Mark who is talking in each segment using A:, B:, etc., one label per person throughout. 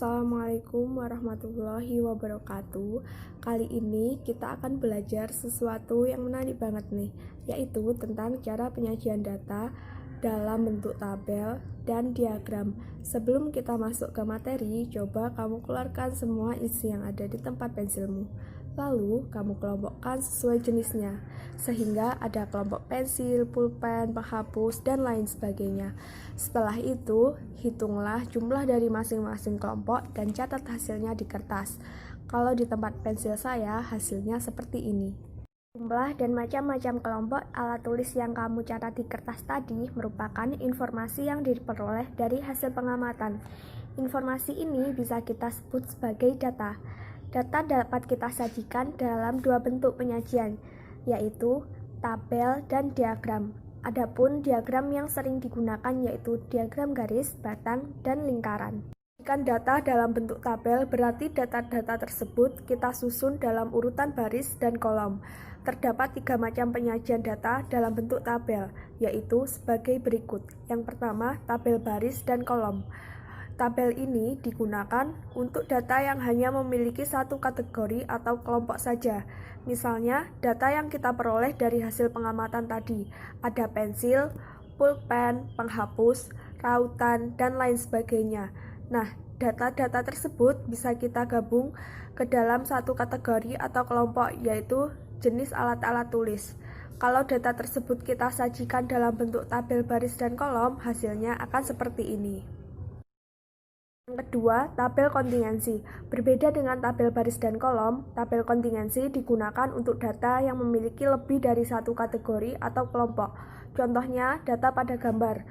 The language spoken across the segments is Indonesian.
A: Assalamualaikum warahmatullahi wabarakatuh. Kali ini kita akan belajar sesuatu yang menarik banget nih, yaitu tentang cara penyajian data dalam bentuk tabel dan diagram. Sebelum kita masuk ke materi, coba kamu keluarkan semua isi yang ada di tempat pensilmu. Lalu, kamu kelompokkan sesuai jenisnya, sehingga ada kelompok pensil, pulpen, penghapus, dan lain sebagainya. Setelah itu, hitunglah jumlah dari masing-masing kelompok dan catat hasilnya di kertas. Kalau di tempat pensil saya, hasilnya seperti ini. Jumlah dan macam-macam kelompok alat tulis yang kamu catat di kertas tadi merupakan informasi yang diperoleh dari hasil pengamatan. Informasi ini bisa kita sebut sebagai data. Data dapat kita sajikan dalam dua bentuk penyajian, yaitu tabel dan diagram. Adapun diagram yang sering digunakan yaitu diagram garis, batang, dan lingkaran. Jika data dalam bentuk tabel, berarti data-data tersebut kita susun dalam urutan baris dan kolom. Terdapat tiga macam penyajian data dalam bentuk tabel, yaitu sebagai berikut. Yang pertama, tabel baris dan kolom. Tabel ini digunakan untuk data yang hanya memiliki satu kategori atau kelompok saja. Misalnya, data yang kita peroleh dari hasil pengamatan tadi, ada pensil, pulpen, penghapus, rautan, dan lain sebagainya. Nah, data-data tersebut bisa kita gabung ke dalam satu kategori atau kelompok, yaitu jenis alat-alat tulis. Kalau data tersebut kita sajikan dalam bentuk tabel baris dan kolom, hasilnya akan seperti ini. Yang kedua, tabel kontingensi. Berbeda dengan tabel baris dan kolom, tabel kontingensi digunakan untuk data yang memiliki lebih dari satu kategori atau kelompok. Contohnya, data pada gambar.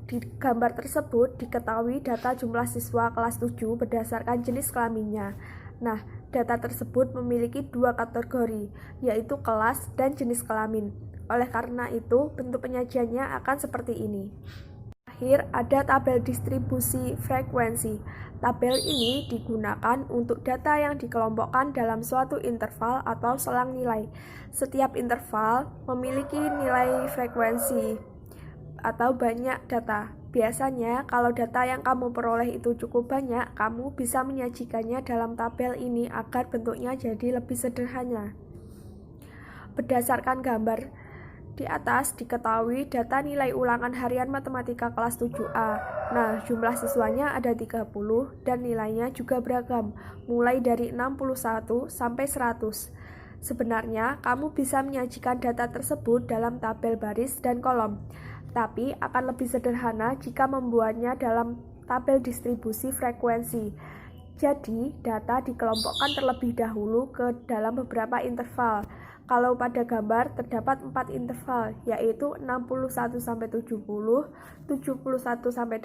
A: Di gambar tersebut diketahui data jumlah siswa kelas 7 berdasarkan jenis kelaminnya. Nah, data tersebut memiliki dua kategori, yaitu kelas dan jenis kelamin. Oleh karena itu, bentuk penyajiannya akan seperti ini. Terakhir, ada tabel distribusi frekuensi. Tabel ini digunakan untuk data yang dikelompokkan dalam suatu interval atau selang nilai. Setiap interval memiliki nilai frekuensi atau banyak data. Biasanya, kalau data yang kamu peroleh itu cukup banyak, kamu bisa menyajikannya dalam tabel ini agar bentuknya jadi lebih sederhana. Berdasarkan gambar di atas diketahui data nilai ulangan harian matematika kelas 7A. Nah, jumlah siswanya ada 30 dan nilainya juga beragam, mulai dari 61 sampai 100. Sebenarnya, kamu bisa menyajikan data tersebut dalam tabel baris dan kolom, tapi akan lebih sederhana jika membuatnya dalam tabel distribusi frekuensi. Jadi, data dikelompokkan terlebih dahulu ke dalam beberapa interval. Kalau pada gambar terdapat 4 interval, yaitu 61-70, 71-80,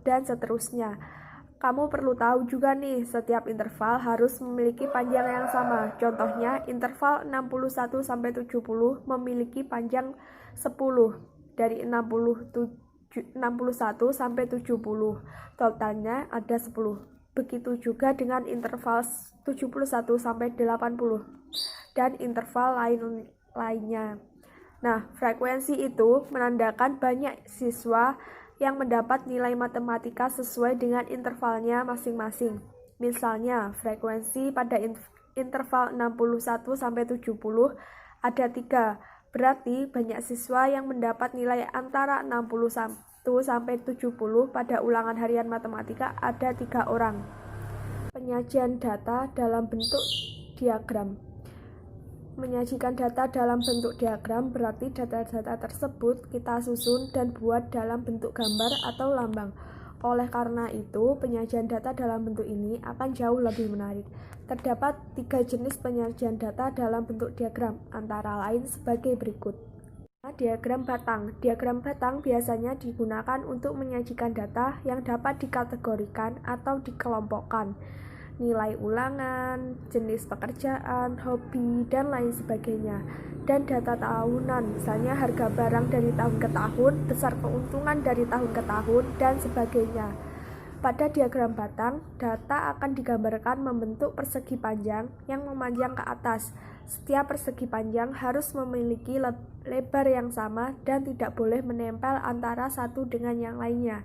A: dan seterusnya. Kamu perlu tahu juga nih, setiap interval harus memiliki panjang yang sama. Contohnya, interval 61-70 memiliki panjang 10, dari 61 sampai 70. Totalnya ada 10. Begitu juga dengan interval 71 sampai 80 dan interval lainnya. Nah, frekuensi itu menandakan banyak siswa yang mendapat nilai matematika sesuai dengan intervalnya masing-masing. Misalnya, frekuensi pada interval 61 sampai 70 ada 3. Berarti banyak siswa yang mendapat nilai antara 61 sampai 70 pada ulangan harian matematika ada 3 orang. Penyajian data dalam bentuk diagram. Menyajikan data dalam bentuk diagram berarti data-data tersebut kita susun dan buat dalam bentuk gambar atau lambang. Oleh karena itu, penyajian data dalam bentuk ini akan jauh lebih menarik. Terdapat 3 jenis penyajian data dalam bentuk diagram, antara lain sebagai berikut. Diagram batang. Diagram batang biasanya digunakan untuk menyajikan data yang dapat dikategorikan atau dikelompokkan. Nilai ulangan, jenis pekerjaan, hobi, dan lain sebagainya. Dan data tahunan, misalnya harga barang dari tahun ke tahun, besar keuntungan dari tahun ke tahun, dan sebagainya. Pada diagram batang, data akan digambarkan membentuk persegi panjang yang memanjang ke atas. Setiap persegi panjang harus memiliki lebar yang sama dan tidak boleh menempel antara satu dengan yang lainnya.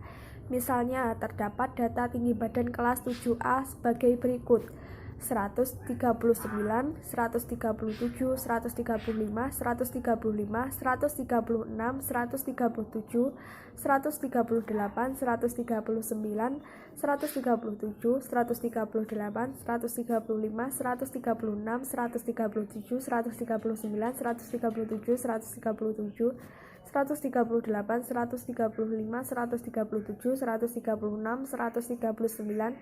A: Misalnya, terdapat data tinggi badan kelas 7A sebagai berikut: 139, 137, 135, 136, 137, 138, 139, 137, 138, 135, 136, 137, 139, 137, 137, 138, 135, 137, 136, 139,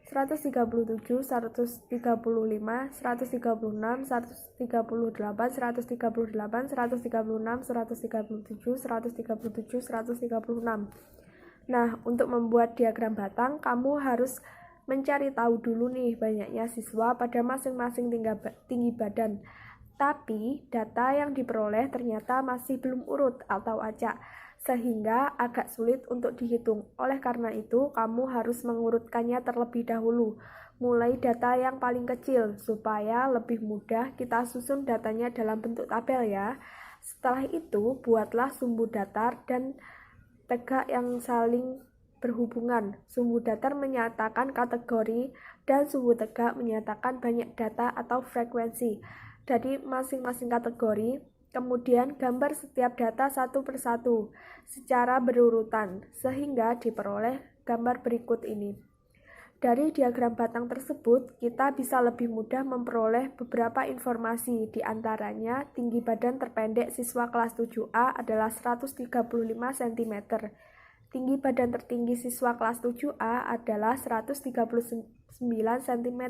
A: 137, 135, 136, 138, 138, 136, 137, 137, 136. Nah, untuk membuat diagram batang, kamu harus mencari tahu dulu nih banyaknya siswa pada masing-masing tinggi badan. Tapi, data yang diperoleh ternyata masih belum urut atau acak, sehingga agak sulit untuk dihitung. Oleh karena itu, kamu harus mengurutkannya terlebih dahulu, mulai data yang paling kecil, supaya lebih mudah kita susun datanya dalam bentuk tabel ya. Setelah itu, buatlah sumbu datar dan tegak yang saling berhubungan. Sumbu datar menyatakan kategori dan sumbu tegak menyatakan banyak data atau frekuensi dari masing-masing kategori. Kemudian gambar setiap data satu persatu secara berurutan sehingga diperoleh gambar berikut ini. Dari diagram batang tersebut, kita bisa lebih mudah memperoleh beberapa informasi, di antaranya tinggi badan terpendek siswa kelas 7A adalah 135 cm. Tinggi badan tertinggi siswa kelas 7A adalah 139 cm.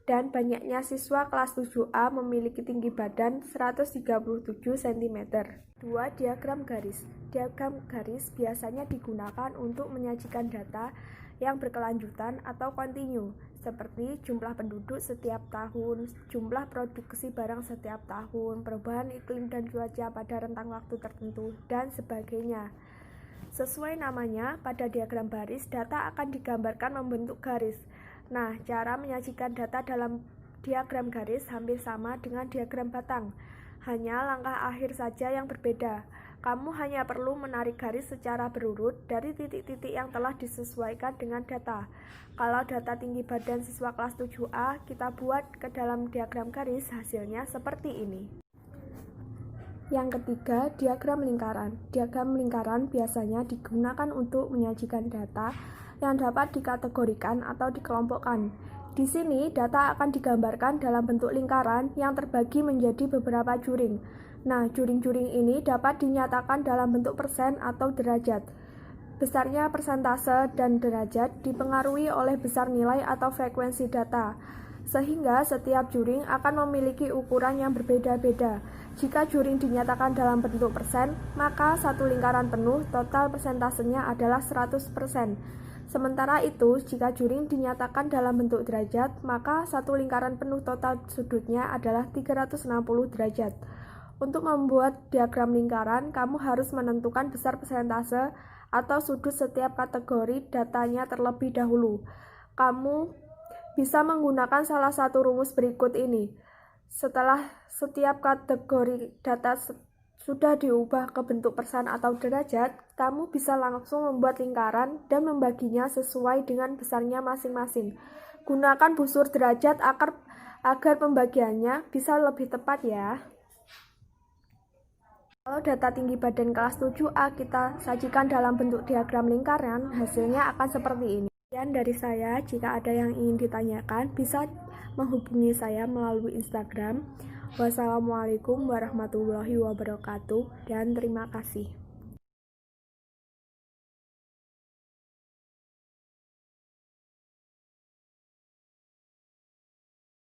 A: Dan banyaknya siswa kelas 7A memiliki tinggi badan 137 cm. 2. Diagram garis. Diagram garis biasanya digunakan untuk menyajikan data yang berkelanjutan atau kontinu, seperti jumlah penduduk setiap tahun, jumlah produksi barang setiap tahun, perubahan iklim dan cuaca pada rentang waktu tertentu, dan sebagainya. Sesuai namanya, pada diagram baris, data akan digambarkan membentuk garis. Nah, cara menyajikan data dalam diagram garis hampir sama dengan diagram batang, hanya langkah akhir saja yang berbeda. Kamu hanya perlu menarik garis secara berurut dari titik-titik yang telah disesuaikan dengan data. Kalau data tinggi badan siswa kelas 7A kita buat ke dalam diagram garis, hasilnya seperti ini. Yang ketiga, diagram lingkaran. Diagram lingkaran biasanya digunakan untuk menyajikan data yang dapat dikategorikan atau dikelompokkan. Di sini, data akan digambarkan dalam bentuk lingkaran yang terbagi menjadi beberapa juring. Nah, juring-juring ini dapat dinyatakan dalam bentuk persen atau derajat. Besarnya persentase dan derajat dipengaruhi oleh besar nilai atau frekuensi data, sehingga setiap juring akan memiliki ukuran yang berbeda-beda. Jika juring dinyatakan dalam bentuk persen, maka satu lingkaran penuh total persentasenya adalah 100%. Sementara itu, jika juring dinyatakan dalam bentuk derajat, maka satu lingkaran penuh total sudutnya adalah 360 derajat. Untuk membuat diagram lingkaran, kamu harus menentukan besar persentase atau sudut setiap kategori datanya terlebih dahulu. Kamu bisa menggunakan salah satu rumus berikut ini. Setelah setiap kategori data sudah diubah ke bentuk persen atau derajat, kamu bisa langsung membuat lingkaran dan membaginya sesuai dengan besarnya masing-masing. Gunakan busur derajat agar pembagiannya bisa lebih tepat ya. Kalau data tinggi badan kelas 7A kita sajikan dalam bentuk diagram lingkaran, hasilnya akan seperti ini. Sekian dari saya. Jika ada yang ingin ditanyakan, bisa menghubungi saya melalui Instagram. Wassalamualaikum warahmatullahi wabarakatuh, dan terima kasih.